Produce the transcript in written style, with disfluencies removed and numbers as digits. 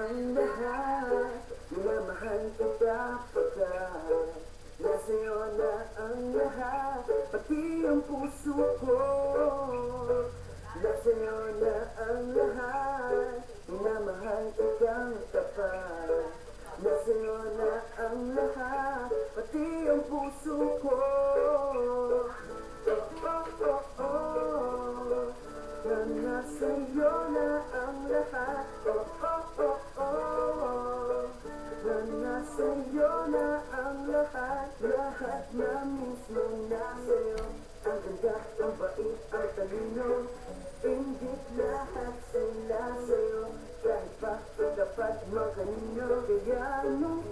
ang lahat. Minamahal kita pagkat nasa'yo na ang lahat. Pati ang puso ko, nasa'yo na ang lahat. Minamahal kitang tapat, nasa'yo na ang lahat. Pati ang puso ko. Nasa'yo na ang lahat. Nasa'yo na ang lahat. Lahat na mismo nasa'yo. Ang ganda, ang bait, ang talino, ingit lahat sila sa'yo. Kahit pa dapat makanino. Kaya nung